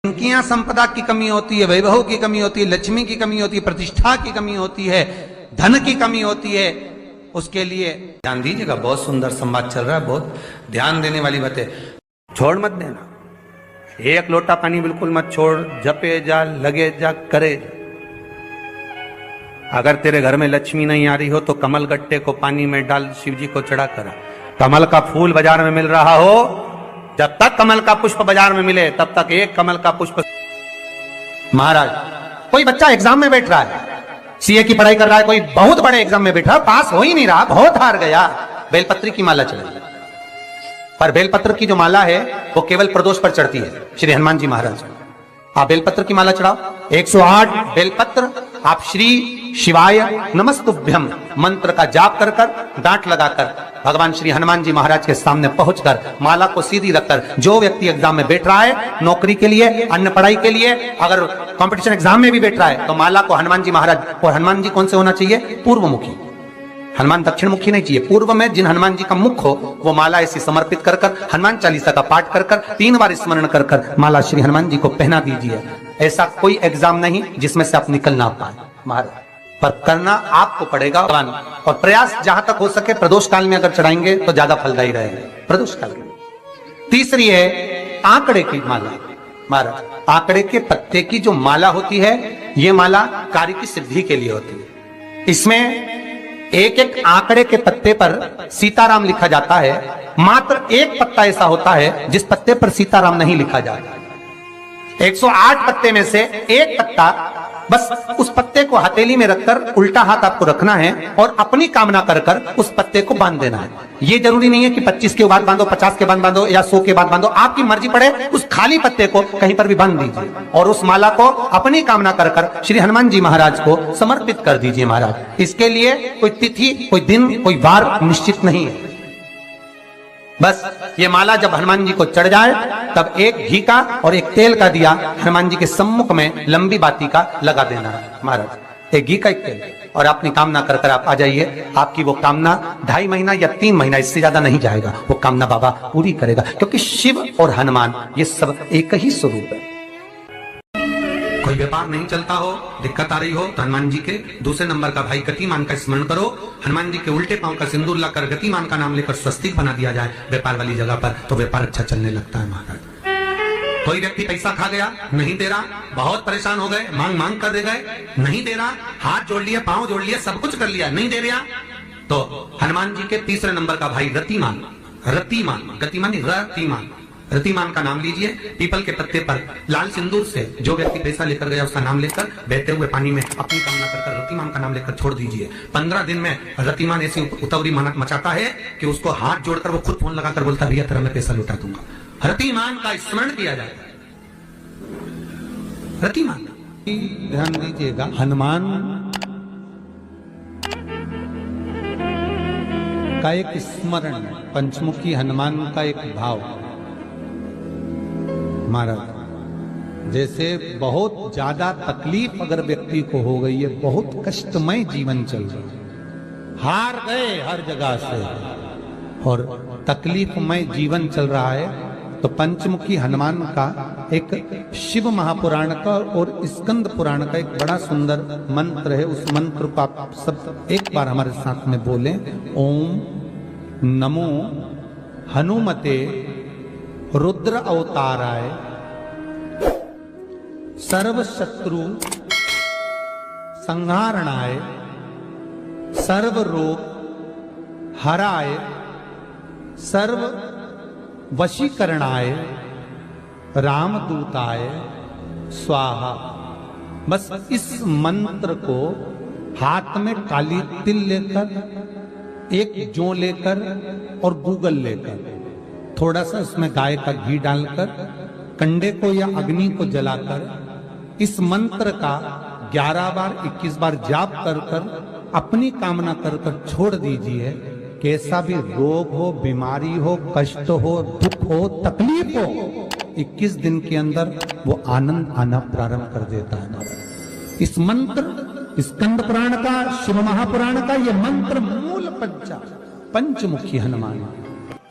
इनकी संपदा की कमी होती है, वैभव की कमी होती है, लक्ष्मी की कमी होती है, प्रतिष्ठा की कमी होती है, धन की कमी होती है, उसके लिए ध्यान दीजिएगा। बहुत सुंदर संवाद चल रहा है, बहुत ध्यान देने वाली बात है। छोड़ मत देना, एक लोटा पानी बिल्कुल मत छोड़, जपे जा, लगे जा, करे जा। अगर तेरे घर में लक्ष्मी नहीं आ रही हो तो कमल गट्टे को पानी में डाल, शिव जी को चढ़ा कर। कमल का फूल बाजार में मिल रहा हो, जब तक कमल का पुष्प बाजार में मिले तब तक एक कमल का पुष्प। महाराज, कोई बच्चा एग्जाम में बैठ रहा है, सीए की पढ़ाई कर रहा है, कोई बहुत बड़े एग्जाम में बैठा, पास हो ही नहीं रहा, बहुत हार गया, बेलपत्री की माला चढ़ाई। पर बेलपत्र की जो माला है वो केवल प्रदोष पर चढ़ती है, श्री हनुमान जी महाराज। आप बेलपत्र की माला चढ़ाओ, 108 बेलपत्र आप श्री शिवाय नमस्तुभ्यम मंत्र का जाप कर कर, डांट लगाकर भगवान श्री हनुमान जी महाराज के सामने पहुंचकर माला को सीधी रखकर, जो व्यक्ति एग्जाम में बैठ रहा है, नौकरी के लिए, अन्य पढ़ाई के लिए, अगर कंपटीशन एग्जाम में भी बैठ रहा है, तो माला को हनुमान जी महाराज, और हनुमान जी कौन से होना चाहिए? पूर्वमुखी। हनुमान दक्षिण मुखी नहीं चाहिए, पूर्व में जिन हनुमान जी का मुख हो वो माला ऐसी समर्पित कर कर, हनुमान चालीसा का पाठ कर कर, 3 बार स्मरण कर कर माला श्री हनुमान जी को पहना दीजिए। ऐसा कोई एग्जाम नहीं जिसमें से आप निकल ना पाए महाराज, पर करना आपको पड़ेगा। और प्रयास जहां तक हो सके प्रदोष काल में अगर चढ़ाएंगे तो ज्यादा फलदायी रहेगा, प्रदोष काल में। तीसरी है आंकड़े की माला महाराज। आंकड़े के पत्ते की जो माला होती है, ये माला कार्य की सिद्धि के लिए होती है। इसमें एक एक आंकड़े के पत्ते पर सीताराम लिखा जाता है, मात्र एक पत्ता ऐसा होता है जिस पत्ते पर सीताराम नहीं लिखा जाता। 108 पत्ते में से एक पत्ता, बस उस पत्ते को हथेली में रखकर उल्टा हाथ आपको रखना है और अपनी कामना कर कर उस पत्ते को बांध देना है। ये जरूरी नहीं है कि 25 के बाद बांधो, 50 के बाद बांधो या 100 के बाद बांधो, आपकी मर्जी पड़े, उस खाली पत्ते को कहीं पर भी बांध दीजिए और उस माला को अपनी कामना कर कर श्री हनुमान जी महाराज को समर्पित कर दीजिए महाराज। इसके लिए कोई तिथि, कोई दिन, कोई वार निश्चित नहीं है। बस ये माला जब हनुमान जी को चढ़ जाए तब एक घी का और एक तेल का दिया हनुमान जी के सम्मुख में लंबी बाती का लगा देना है महाराज, एक घी का एक तेल, और अपनी कामना कर कर आप आ जाइए। आपकी वो कामना 2.5 महीना या 3 महीना, इससे ज्यादा नहीं जाएगा, वो कामना बाबा पूरी करेगा, क्योंकि शिव और हनुमान ये सब एक ही स्वरूप है। कोई व्यापार नहीं चलता हो, दिक्कत आ रही हो, तो हनुमान जी के दूसरे नंबर का भाई गतिमान का स्मरण करो। हनुमान जी के उल्टे पांव का सिंदूर लाकर गतिमान का नाम लेकर स्वस्तिक बना दिया जाए व्यापार वाली जगह पर, तो व्यापार अच्छा चलने लगता है महाराज। कोई व्यक्ति पैसा खा गया, नहीं दे रहा, बहुत परेशान हो गए, मांग मांग कर दे गए, नहीं दे रहा, हाथ जोड़ लिया, पांव जोड़ लिया, सब कुछ कर लिया, नहीं दे रहा, तो हनुमान जी के तीसरे नंबर का भाई रतिमान, रतिमान, गतिमान नहीं, रतिमान, रतिमान का नाम लीजिए। पीपल के पत्ते पर लाल सिंदूर से जो व्यक्ति पैसा लेकर गया उसका नाम लेकर बहते हुए पानी में अपनी कामना कर रतिमान का नाम लेकर छोड़ दीजिए। 15 दिन में रतिमान ऐसी उतावली मचाता है कि उसको हाथ जोड़कर वो खुद फोन लगाकर बोलता है, भैया तेरा मैं पैसा लौटा दूंगा। रतिमान का स्मरण किया जाता है, रतिमान। ध्यान दीजिएगा, हनुमान का एक स्मरण, पंचमुखी हनुमान का एक भाव महाराज। जैसे बहुत ज्यादा तकलीफ अगर व्यक्ति को हो गई है, बहुत कष्टमय जीवन चल रहा है, हार गए हर जगह से और तकलीफमय जीवन चल रहा है, तो पंचमुखी हनुमान का एक शिव महापुराण का और स्कंद पुराण का एक बड़ा सुंदर मंत्र है। उस मंत्र को आप सब एक बार हमारे साथ में बोलें। ओम नमो हनुमते रुद्र अवताराय सर्व शत्रु संहारणाय सर्व रोग हराय सर्व वशीकरणाय रामदूताय स्वाहा। बस इस मंत्र को हाथ में काली तिल लेकर, एक जौ लेकर और गूगल लेकर, थोड़ा सा उसमें गाय का घी डालकर, कंडे को या अग्नि को जलाकर इस मंत्र का 11 बार 21 बार जाप कर कर अपनी कामना कर कर छोड़ दीजिए। कैसा भी रोग हो, बीमारी हो, कष्ट हो, दुख हो, तकलीफ हो, 21 दिन के अंदर वो आनंद आना प्रारंभ कर देता है। इस मंत्र, स्कंद पुराण का, शिव महापुराण का ये मंत्र मूल पंचमुखी हनुमान।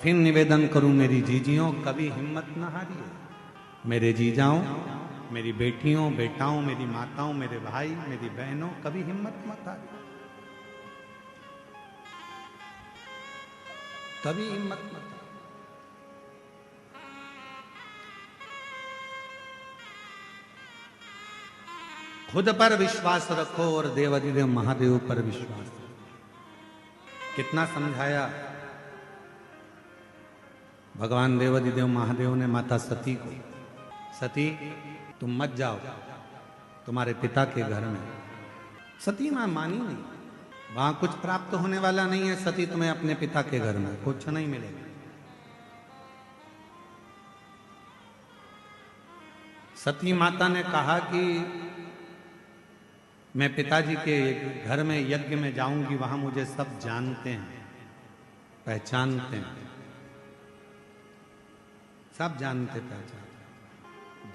फिर निवेदन करूं मेरी जीजियों, कभी हिम्मत न हारिए। मेरे जीजाओं, मेरी बेटियों, बेटाओं, मेरी माताओं, मेरे भाई, मेरी बहनों, कभी हिम्मत मत हारो, कभी हिम्मत मत हारो। खुद पर विश्वास रखो और देवाधिदेव महादेव पर विश्वास रखो। कितना समझाया भगवान देवाधिदेव महादेव ने माता सती को, सती तुम मत जाओ तुम्हारे पिता के घर में। सती मां मानी नहीं, वहां कुछ प्राप्त होने वाला नहीं है। सती तुम्हें अपने पिता के घर में कुछ नहीं मिलेगा। सती माता ने कहा कि मैं पिताजी के घर में यज्ञ में जाऊंगी, वहां मुझे सब जानते हैं, पहचानते हैं, सब जानते पहचानते।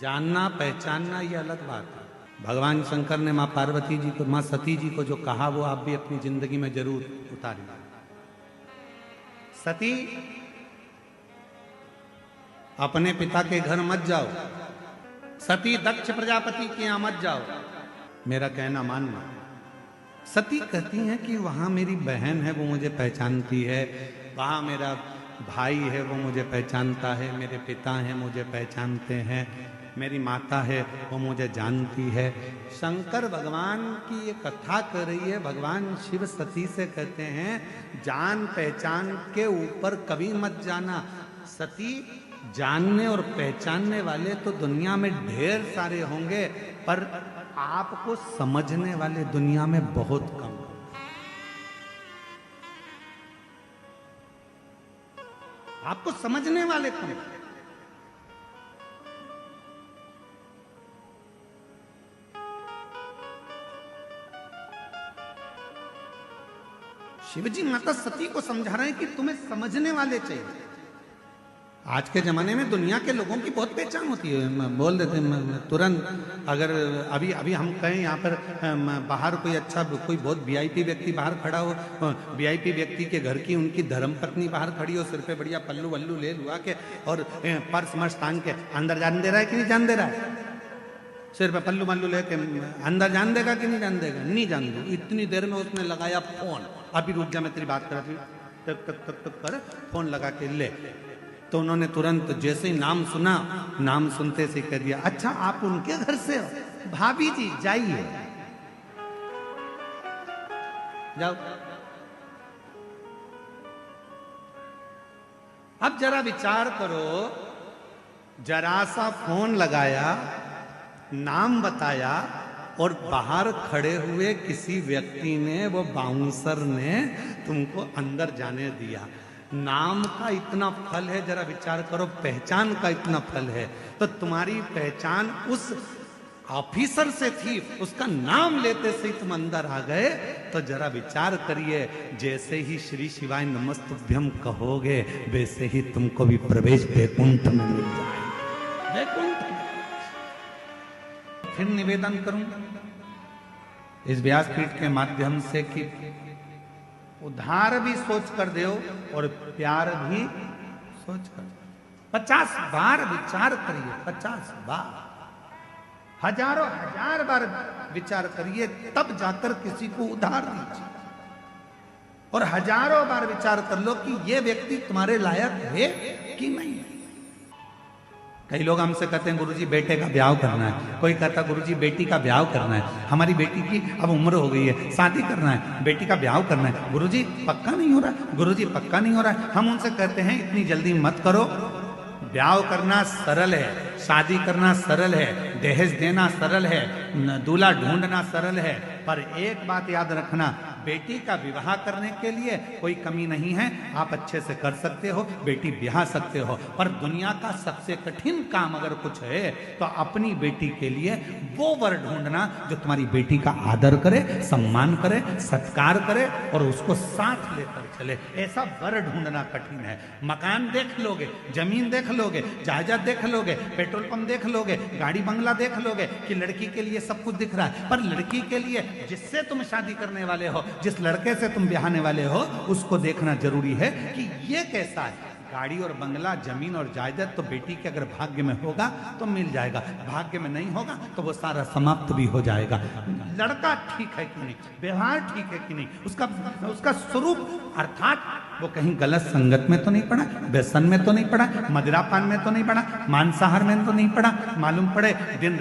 जानना पहचानना ये अलग बात है। भगवान शंकर ने मां पार्वती जी को, मां सती जी को जो कहा वो आप भी अपनी जिंदगी में जरूर उतारिए। सती अपने पिता के घर मत जाओ, सती दक्ष प्रजापति के यहां मत जाओ, मेरा कहना मानना। सती कहती हैं कि वहां मेरी बहन है वो मुझे पहचानती है, वहां मेरा भाई है वो मुझे पहचानता है, मेरे पिता हैं मुझे पहचानते हैं, मेरी माता है वो मुझे जानती है। शंकर भगवान की ये कथा कर रही है। भगवान शिव सती से कहते हैं जान पहचान के ऊपर कभी मत जाना। सती, जानने और पहचानने वाले तो दुनिया में ढेर सारे होंगे, पर आपको समझने वाले दुनिया में बहुत कम। आपको समझने वाले कम। शिवजी माता सती को समझा रहे हैं कि तुम्हें समझने वाले चाहिए। आज के जमाने में दुनिया के लोगों की बहुत पहचान होती है, बोल देते हैं तुरंत। अगर अभी अभी हम कहें यहाँ पर बाहर कोई अच्छा, कोई बहुत वीआईपी व्यक्ति बाहर खड़ा हो, वीआईपी व्यक्ति के घर की उनकी धर्मपत्नी बाहर खड़ी हो, सिर पे बढ़िया पल्लू वल्लू ले लुआ के और पर्स मर्स टांग के, अंदर जान दे रहा है कि नहीं जान दे रहा है? सिर पे पल्लू वल्लू लेके अंदर जान देगा कि नहीं जान देगा? नहीं जान देगा। इतनी देर में उसने लगाया फोन, अभी रुक जा मैं तेरी बात कर रही, टक टक टक टक कर फोन लगा के ले। तो उन्होंने तुरंत जैसे ही नाम सुना, नाम सुनते से कह दिया अच्छा आप उनके घर से हो? भाभी जी जाइए, जाओ। अब जरा विचार करो, जरा सा फोन लगाया, नाम बताया और बाहर खड़े हुए किसी व्यक्ति ने, वो बाउंसर ने तुमको अंदर जाने दिया। नाम का इतना फल है, जरा विचार करो, पहचान का इतना फल है। तो तुम्हारी पहचान उस ऑफिसर से थी, उसका नाम लेते से ही तुम अंदर आ गए। तो जरा विचार करिए, जैसे ही श्री शिवाय नमस्तुभ्यम कहोगे वैसे ही तुमको भी प्रवेश वैकुंठ में मिल जाए। वैकुंठ। फिर निवेदन करूं इस व्यासपीठ के माध्यम से कि उधार भी सोच कर दो और प्यार भी सोच कर दो। 50 बार विचार करिए, 50 बार, हजारों हजार बार विचार करिए, तब जाकर किसी को उधार दीजिए। और हजारों बार विचार कर लो कि ये व्यक्ति तुम्हारे लायक है कि नहीं है। कई लोग हमसे कहते हैं गुरुजी बेटे का ब्याह करना है, कोई कहता गुरुजी बेटी का ब्याह करना है, हमारी बेटी की अब उम्र हो गई है, शादी करना है, बेटी का ब्याह करना है, गुरुजी पक्का नहीं हो रहा, गुरुजी पक्का नहीं हो रहा है। हम उनसे कहते हैं इतनी जल्दी मत करो। ब्याह करना सरल है, शादी करना सरल है, दहेज देना सरल है, दूल्हा ढूंढना सरल है, पर एक बात याद रखना, बेटी का विवाह करने के लिए कोई कमी नहीं है, आप अच्छे से कर सकते हो, बेटी ब्याह सकते हो। पर दुनिया का सबसे कठिन काम अगर कुछ है तो अपनी बेटी के लिए वो वर ढूंढना जो तुम्हारी बेटी का आदर करे, सम्मान करे, सत्कार करे और उसको साथ लेकर चले। ऐसा वर ढूंढना कठिन है। मकान देख लोगे, जमीन देख लोगे, जायदाद देख लोगे, पेट्रोल पंप देख लोगे, गाड़ी बंगला देख लोगे कि लड़की के लिए सब कुछ दिख रहा है, पर लड़की के लिए जिससे तुम शादी करने वाले हो, जिस लड़के से तुम ब्याहने वाले हो, उसको देखना जरूरी है कि ये कैसा है। गाड़ी और बंगला, जमीन और जायदाद तो बेटी के अगर भाग्य में होगा तो मिल जाएगा, भाग्य में नहीं होगा तो वो सारा समाप्त भी हो जाएगा। लड़का ठीक है कि नहीं, व्यवहार ठीक है कि नहीं, उसका स्वरूप अर्थात वो कहीं गलत संगत में तो नहीं पड़ा, व्यसन में तो नहीं पड़ा, मदिरापान में तो नहीं पड़ा, मांसाहार में तो नहीं पड़ा। मालूम पड़े दिन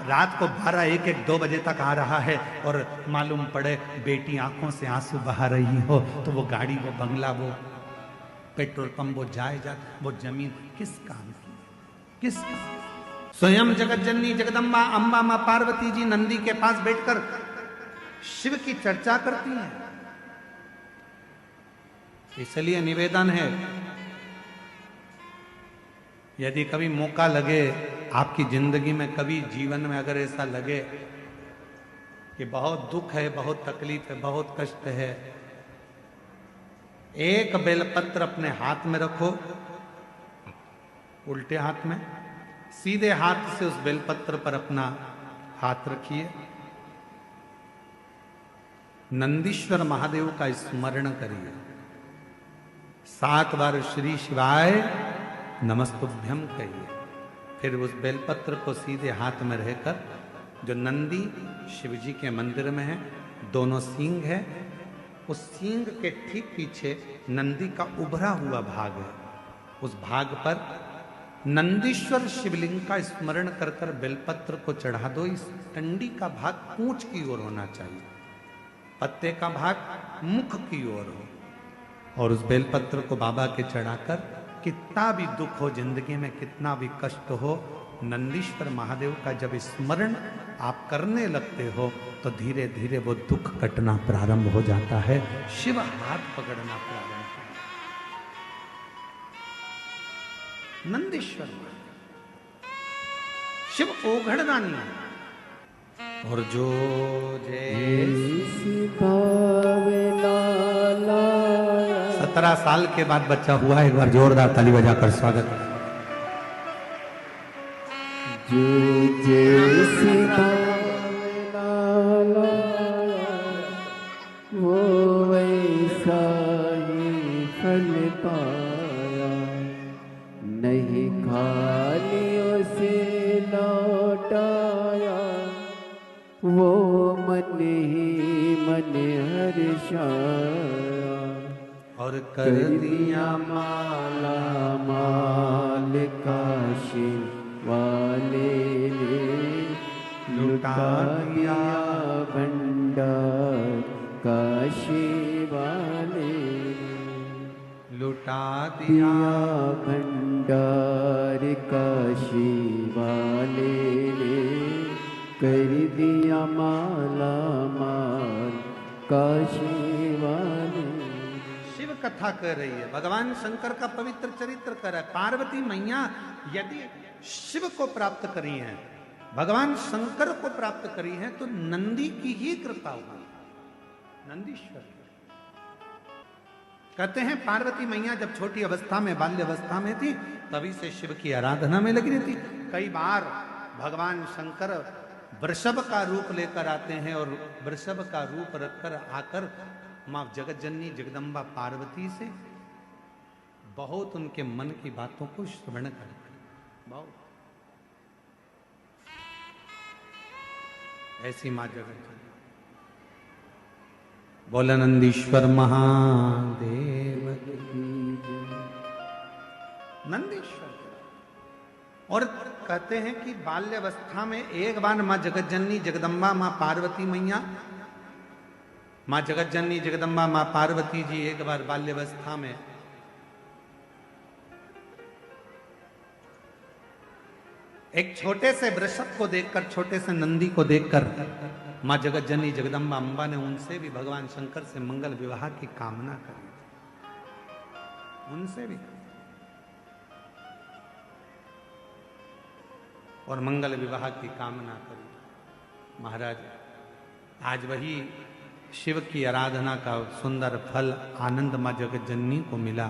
रात को 12, 1, 2 बजे तक आ रहा है और मालूम पड़े बेटी आंखों से आंसू बहा रही हो, तो वो गाड़ी, वो बंगला, वो पेट्रोल पंप, वो जायदाद, वो जमीन किस काम की, किस काम? स्वयं जगत जननी जगदम्बा अम्बा मां पार्वती जी नंदी के पास बैठकर शिव की चर्चा करती हैं। इसलिए निवेदन है, यदि कभी मौका लगे आपकी जिंदगी में, कभी जीवन में अगर ऐसा लगे कि बहुत दुख है, बहुत तकलीफ है, बहुत कष्ट है, एक बेलपत्र अपने हाथ में रखो, उल्टे हाथ में, सीधे हाथ से उस बेलपत्र पर अपना हाथ रखिए, नंदीश्वर महादेव का स्मरण करिए, 7 बार श्री शिवाय नमस्तुभ्यम कहिए। फिर उस बेलपत्र को सीधे हाथ में रहकर, जो नंदी शिवजी के मंदिर में है, दोनों सींग है, उस सींग के ठीक पीछे नंदी का उभरा हुआ भाग है, उस भाग पर नंदीश्वर शिवलिंग का स्मरण कर कर बेलपत्र को चढ़ा दो। इस टंडी का भाग पूंछ की ओर होना चाहिए, पत्ते का भाग मुख की ओर हो, और उस बेलपत्र को बाबा के चढ़ाकर, कितना भी दुख हो जिंदगी में, कितना भी कष्ट हो, नंदीश्वर महादेव का जब स्मरण आप करने लगते हो तो धीरे धीरे वो दुख कटना प्रारंभ हो जाता है, शिव हाथ पकड़ना प्रारंभ हो। नंदीश्वर शिव ओघड़दानी, और जो जैसी 17 साल के बाद बच्चा हुआ है, एक बार जोरदार ताली बजाकर स्वागत है। जो जैसी वो वैसा ही फल पाया, नहीं खालियों से लौटाया, वो मन ही मन हर्षाया, और कर दिया माला माल काशी वाले ने, लुटा दिया भंडार काशी वाले ने, लुटा दिया भंडार काशी वाले ने, कर दिया माला माल काशी वाले। शिव कथा कर रही है, भगवान शंकर का पवित्र चरित्र कर रहा है। पार्वती मैया यदि शिव को प्राप्त करी हैं, भगवान शंकर को प्राप्त करी हैं, तो नंदी की ही कृपा हुई, नंदीश्वर। कहते हैं पार्वती मैया जब छोटी अवस्था में, बाल्य अवस्था में थी, तभी से शिव की आराधना में लगी रहती। कई बार भगवान शंकर वृषभ का रूप लेकर आते हैं और वृषभ का रूप रखकर आकर मां जगत जननी जगदम्बा पार्वती से बहुत उनके मन की बातों को श्रवण करते, बहुत ऐसी मां जगत जननी। बोला नंदीश्वर महादेव नंदीश्वर। और कहते हैं कि बाल्यावस्था में एक बार मां जगत जननी जगदम्बा मां पार्वती मैया, मां जगत जननी जगदम्बा मां पार्वती जी एक बार बाल्यावस्था में एक छोटे से वृषभ को देखकर, छोटे से नंदी को देखकर मां जगत जननी जगदम्बा अम्बा ने उनसे भी भगवान शंकर से मंगल विवाह की कामना करी, उनसे भी, और मंगल विवाह की कामना करी। महाराज आज वही शिव की आराधना का सुंदर फल आनंद मां जगत जननी को मिला।